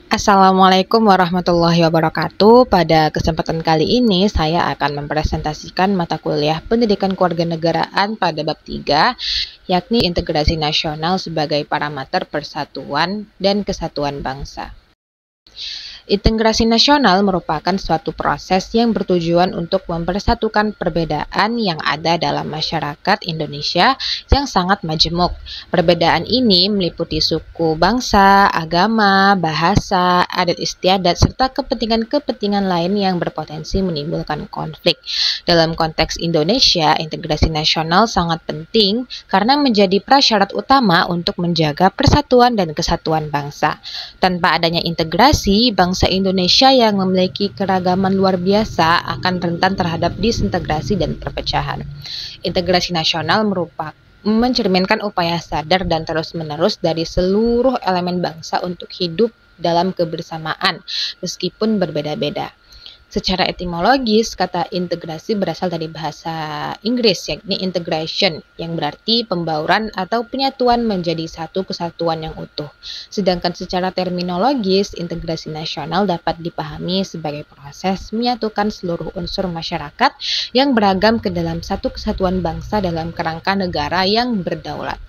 Assalamualaikum warahmatullahi wabarakatuh. Pada kesempatan kali ini saya akan mempresentasikan mata kuliah Pendidikan Kewarganegaraan pada bab 3, yakni Integrasi Nasional sebagai Parameter Persatuan dan Kesatuan Bangsa. Integrasi nasional merupakan suatu proses yang bertujuan untuk mempersatukan perbedaan yang ada dalam masyarakat Indonesia yang sangat majemuk. Perbedaan ini meliputi suku, bangsa, agama, bahasa, adat istiadat, serta kepentingan-kepentingan lain yang berpotensi menimbulkan konflik. Dalam konteks Indonesia, integrasi nasional sangat penting karena menjadi prasyarat utama untuk menjaga persatuan dan kesatuan bangsa. Tanpa adanya integrasi, bangsa Indonesia yang memiliki keragaman luar biasa akan rentan terhadap disintegrasi dan perpecahan. Integrasi nasional mencerminkan upaya sadar dan terus-menerus dari seluruh elemen bangsa untuk hidup dalam kebersamaan, meskipun berbeda-beda. Secara etimologis, kata integrasi berasal dari bahasa Inggris, yakni integration, yang berarti pembauran atau penyatuan menjadi satu kesatuan yang utuh. Sedangkan secara terminologis, integrasi nasional dapat dipahami sebagai proses menyatukan seluruh unsur masyarakat yang beragam ke dalam satu kesatuan bangsa dalam kerangka negara yang berdaulat.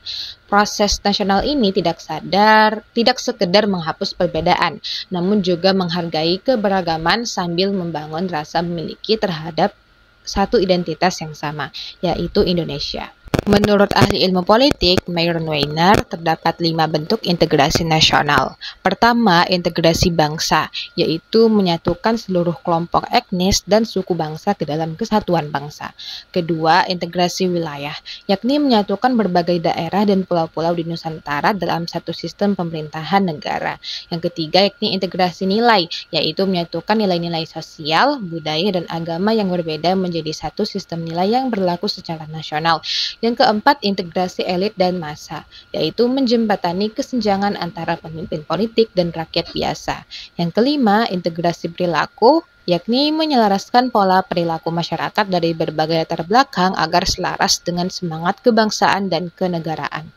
Proses nasional ini tidak sekedar menghapus perbedaan, namun juga menghargai keberagaman sambil membangun rasa memiliki terhadap satu identitas yang sama, yaitu Indonesia. Menurut ahli ilmu politik, Myron Weiner, terdapat 5 bentuk integrasi nasional. Pertama, integrasi bangsa, yaitu menyatukan seluruh kelompok etnis dan suku bangsa ke dalam kesatuan bangsa. Kedua, integrasi wilayah, yakni menyatukan berbagai daerah dan pulau-pulau di Nusantara dalam satu sistem pemerintahan negara. Yang ketiga, yakni integrasi nilai, yaitu menyatukan nilai-nilai sosial, budaya, dan agama yang berbeda menjadi satu sistem nilai yang berlaku secara nasional. Yang keempat, integrasi elit dan massa, yaitu menjembatani kesenjangan antara pemimpin politik dan rakyat biasa. Yang kelima, integrasi perilaku, yakni menyelaraskan pola perilaku masyarakat dari berbagai latar belakang agar selaras dengan semangat kebangsaan dan kenegaraan.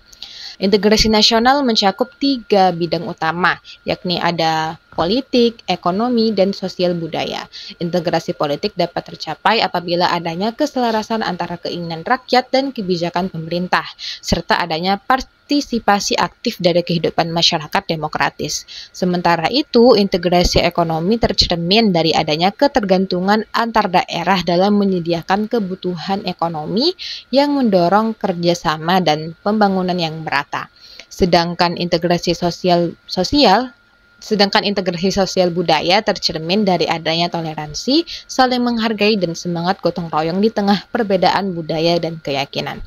Integrasi nasional mencakup 3 bidang utama, yakni ada politik, ekonomi, dan sosial budaya. Integrasi politik dapat tercapai apabila adanya keselarasan antara keinginan rakyat dan kebijakan pemerintah, serta adanya partisipasi aktif dari kehidupan masyarakat demokratis. Sementara itu, integrasi ekonomi tercermin dari adanya ketergantungan antar daerah dalam menyediakan kebutuhan ekonomi yang mendorong kerjasama dan pembangunan yang merata. Sedangkan integrasi sosial budaya tercermin dari adanya toleransi, saling menghargai, dan semangat gotong royong di tengah perbedaan budaya dan keyakinan.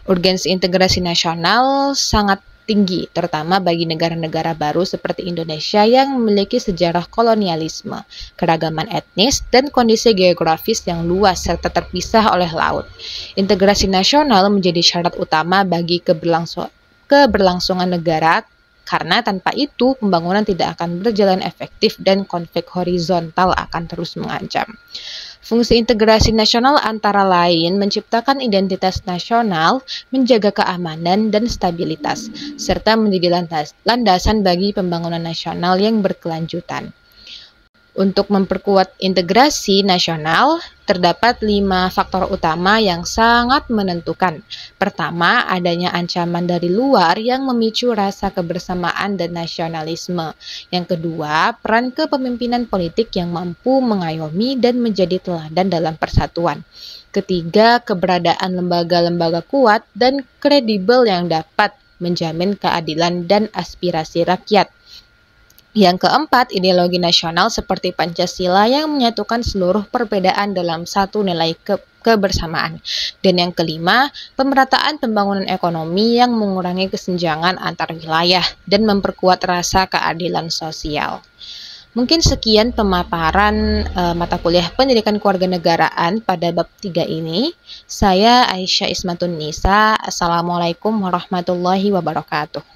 Urgensi integrasi nasional sangat tinggi, terutama bagi negara-negara baru seperti Indonesia yang memiliki sejarah kolonialisme, keragaman etnis, dan kondisi geografis yang luas serta terpisah oleh laut. Integrasi nasional menjadi syarat utama bagi keberlangsungan negara, karena tanpa itu pembangunan tidak akan berjalan efektif dan konflik horizontal akan terus mengancam. Fungsi integrasi nasional antara lain menciptakan identitas nasional, menjaga keamanan dan stabilitas, serta menjadi landasan bagi pembangunan nasional yang berkelanjutan. Untuk memperkuat integrasi nasional, terdapat 5 faktor utama yang sangat menentukan. Pertama, adanya ancaman dari luar yang memicu rasa kebersamaan dan nasionalisme. Yang kedua, peran kepemimpinan politik yang mampu mengayomi dan menjadi teladan dalam persatuan. Ketiga, keberadaan lembaga-lembaga kuat dan kredibel yang dapat menjamin keadilan dan aspirasi rakyat. Yang keempat, ideologi nasional seperti Pancasila yang menyatukan seluruh perbedaan dalam satu nilai kebersamaan. Dan yang kelima, pemerataan pembangunan ekonomi yang mengurangi kesenjangan antar wilayah dan memperkuat rasa keadilan sosial. Mungkin sekian pemaparan mata kuliah Pendidikan Kewarganegaraan pada bab 3 ini. Saya Aisyah Ismatun Nisa. Assalamualaikum warahmatullahi wabarakatuh.